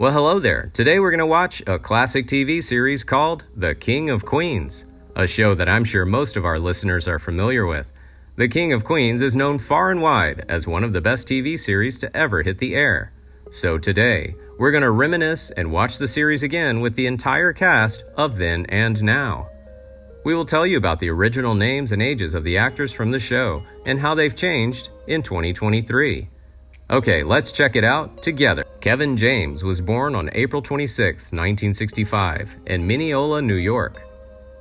Well, hello there. Today we're going to watch a classic TV series called The King of Queens, a show that I'm sure most of our listeners are familiar with. The King of Queens is known far and wide as one of the best TV series to ever hit the air. So today, we're going to reminisce and watch the series again with the entire cast of Then and Now. We will tell you about the original names and ages of the actors from the show and how they've changed in 2023. Okay, let's check it out together. Kevin James was born on April 26, 1965, in Mineola, New York.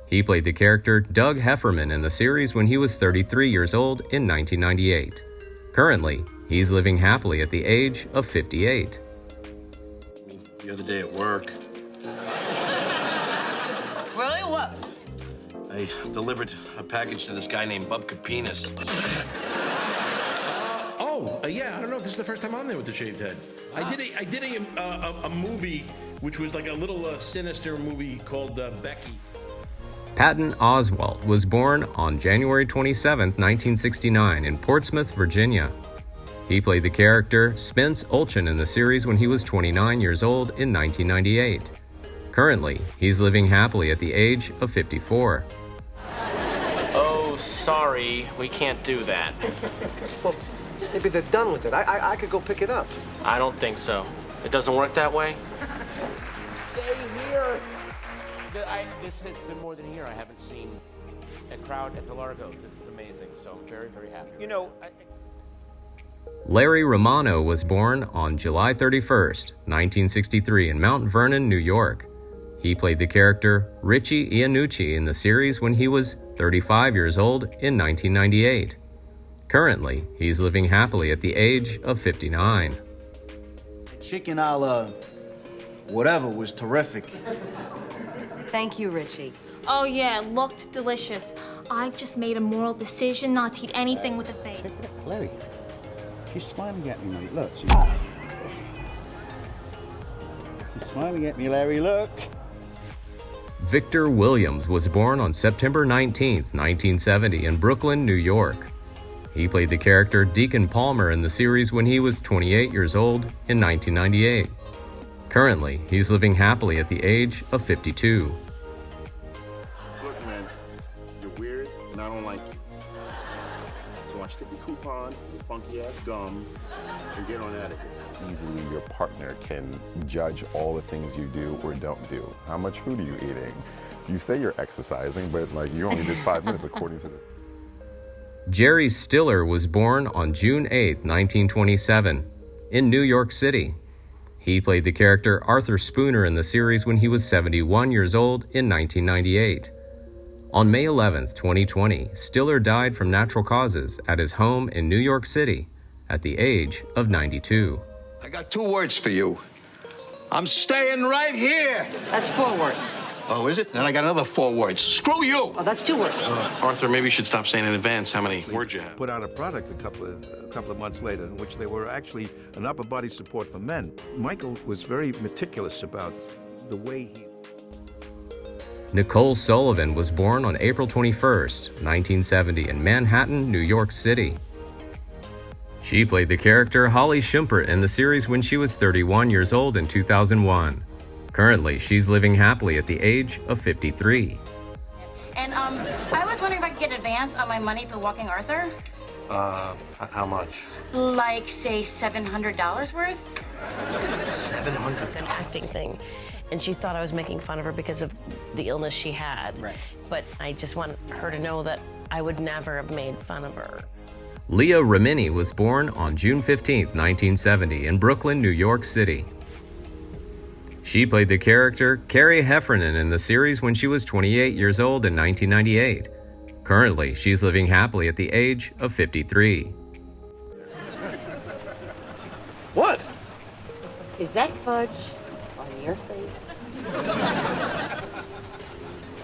He played the character Doug Heffernan in the series when he was 33 years old in 1998. Currently, he's living happily at the age of 58. The other day at work, Really? What? I delivered a package to this guy named Bub Capinas. Yeah, I don't know if this is the first time I'm there with the shaved head. I did a movie which was like a little sinister movie called Becky. Patton Oswalt was born on January 27, 1969 in Portsmouth, Virginia. He played the character Spence Olchin in the series when he was 29 years old in 1998. Currently, he's living happily at the age of 54. Oh, sorry, we can't do that. Well, maybe they're done with it. I could go pick it up. I don't think so. It doesn't work that way. Stay here. This has been more than a year. I haven't seen a crowd at the Largo. This is amazing. So I'm very, very happy. You know, Larry Romano was born on July 31st, 1963 in Mount Vernon, New York. He played the character Richie Iannucci in the series when he was 35 years old in 1998. Currently, he's living happily at the age of 59. Chicken a la whatever was terrific. Thank you, Richie. Oh yeah, it looked delicious. I've just made a moral decision not to eat anything with a face. Larry, she's smiling at me, mate. Look. She's smiling at me, Larry. Look. Victor Williams was born on September 19, 1970 in Brooklyn, New York. He played the character Deacon Palmer in the series when he was 28 years old in 1998. Currently, he's living happily at the age of 52. Look, man, you're weird and I don't like you. So I stick your coupon, your funky-ass gum, and get on out of here. Easily your partner can judge all the things you do or don't do. How much food are you eating? You say you're exercising, but like you only did 5 minutes according to the... Jerry Stiller was born on June 8, 1927, in New York City. He played the character Arthur Spooner in the series when he was 71 years old in 1998. On May 11, 2020, Stiller died from natural causes at his home in New York City at the age of 92. I got 2 words for you. I'm staying right here. That's 4 words. Oh, is it? Then I got another 4 words. Screw you. Oh, that's 2 words. Arthur, maybe you should stop saying in advance how many words you have. Put out a product a couple of months later in which they were actually an upper body support for men. Michael was very meticulous about the way he... Nicole Sullivan was born on April 21st, 1970 in Manhattan, New York City. She played the character Holly Schumpert in the series when she was 31 years old in 2001. Currently, she's living happily at the age of 53. And I was wondering if I could get advance on my money for walking Arthur. How much? Like, say, $700 worth? 700. An acting thing. And she thought I was making fun of her because of the illness she had. Right. But I just want her to know that I would never have made fun of her. Leah Remini was born on June 15, 1970 in Brooklyn, New York City. She played the character Carrie Heffernan in the series when she was 28 years old in 1998. Currently, she's living happily at the age of 53. What? Is that fudge on your face?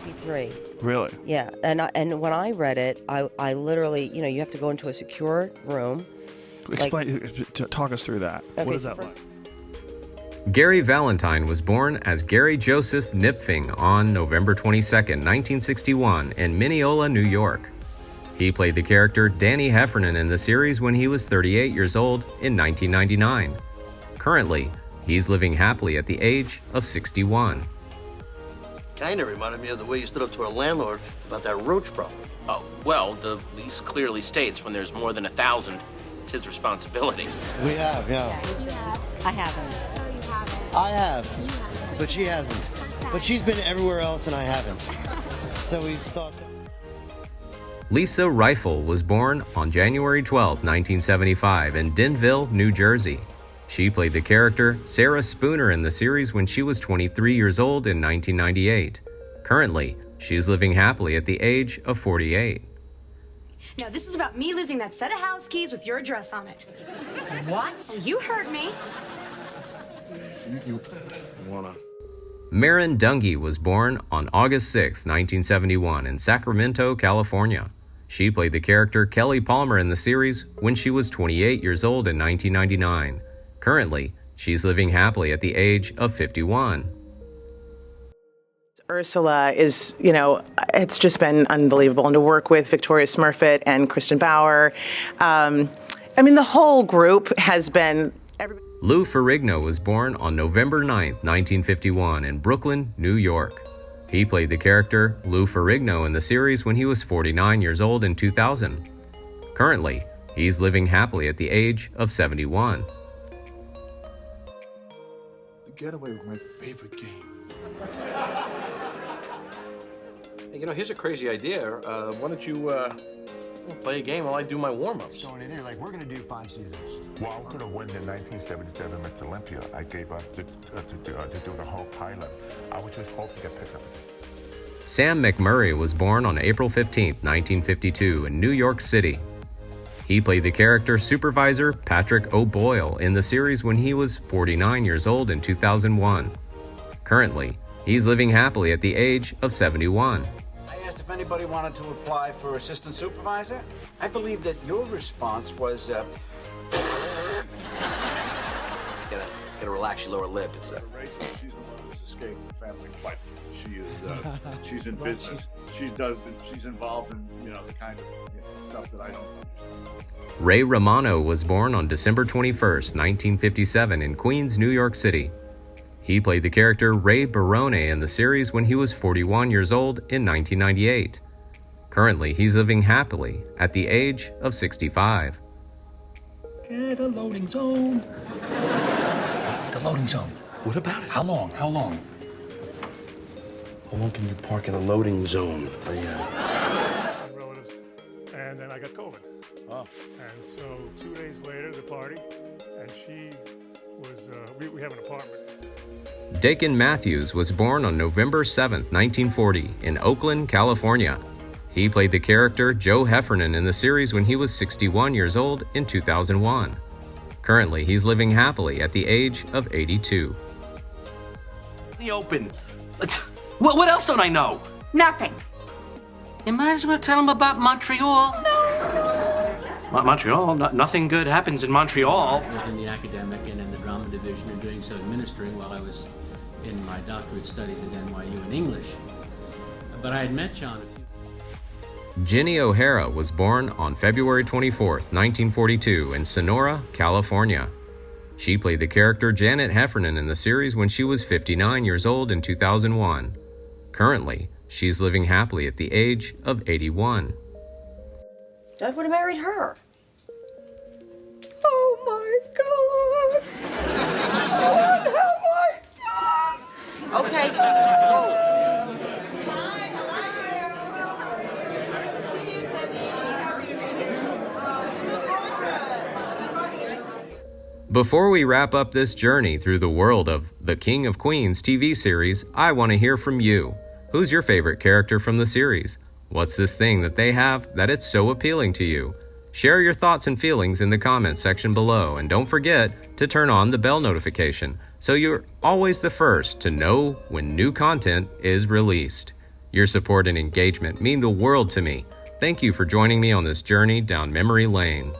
53. Really? Yeah, and when I read it, I literally, you have to go into a secure room. Talk us through that. Okay, what is so that like? Gary Valentine was born as Gary Joseph Nipfing on November 22, 1961 in Mineola, New York. He played the character Danny Heffernan in the series when he was 38 years old in 1999. Currently, he's living happily at the age of 61. Kinda reminded me of the way you stood up to our landlord about that roach problem. Oh, well, the lease clearly states when there's more than 1,000, it's his responsibility. We have, yeah. I haven't. No, you haven't. I have. You haven't. But she hasn't. But she's been everywhere else and I haven't. So we thought that... Lisa Rifle was born on January 12, 1975 in Denville, New Jersey. She played the character Sara Spooner in the series when she was 23 years old in 1998. Currently, she is living happily at the age of 48. Now, this is about me losing that set of house keys with your address on it. What? You heard me. You wanna... Marin Dungy was born on August 6, 1971 in Sacramento, California. She played the character Kelly Palmer in the series when she was 28 years old in 1999. Currently, she's living happily at the age of 51. Ursula is, it's just been unbelievable. And to work with Victoria Smurfit and Kristen Bauer, the whole group has been... Lou Ferrigno was born on November 9, 1951 in Brooklyn, New York. He played the character Lou Ferrigno in the series when he was 49 years old in 2000. Currently, he's living happily at the age of 71. The Getaway was my favorite game. Hey, here's a crazy idea. Why don't you play a game while I do my warm-ups? Going in here like we're going to do 5 seasons. Well, I'm going to win the 1977 Mr. Olympia. I gave up to do the whole pilot. I was just hoping to get picked up. Sam McMurray was born on April 15, 1952 in New York City. He played the character Supervisor Patrick O'Boyle in the series when he was 49 years old in 2001. Currently, he's living happily at the age of 71. I asked if anybody wanted to apply for assistant supervisor. I believe that your response was, Gotta relax your lower lip. It's She's the one who's escaped the family life. She is, she's in business. She's involved in, the kind of stuff that I don't understand. Ray Romano was born on December 21, 1957 in Queens, New York City. He played the character Ray Barone in the series when he was 41 years old in 1998. Currently, he's living happily at the age of 65. Get a loading zone. The loading zone. What about it? How long? How long can you park in a loading zone? Relatives, and then I got COVID. Oh. And so 2 days later, the party, and she was, we have an apartment. Deacon Matthews was born on November 7, 1940 in Oakland, California. He played the character Joe Heffernan in the series when he was 61 years old in 2001. Currently, he's living happily at the age of 82. The open. What else don't I know? Nothing. You might as well tell them about Montreal. Montreal? Nothing good happens in Montreal. I was in the academic and in the drama division and doing some administering while I was in my doctorate studies at NYU in English. But I had met John. Jenny O'Hara was born on February 24, 1942 in Sonora, California. She played the character Janet Heffernan in the series when she was 59 years old in 2001. Currently, she's living happily at the age of 81. Doug would have married her. Oh my God! What have I done? Okay. Whoa. Before we wrap up this journey through the world of The King of Queens TV series, I want to hear from you. Who's your favorite character from the series? What's this thing that they have that it's so appealing to you? Share your thoughts and feelings in the comments section below, and don't forget to turn on the bell notification so you're always the first to know when new content is released. Your support and engagement mean the world to me. Thank you for joining me on this journey down memory lane.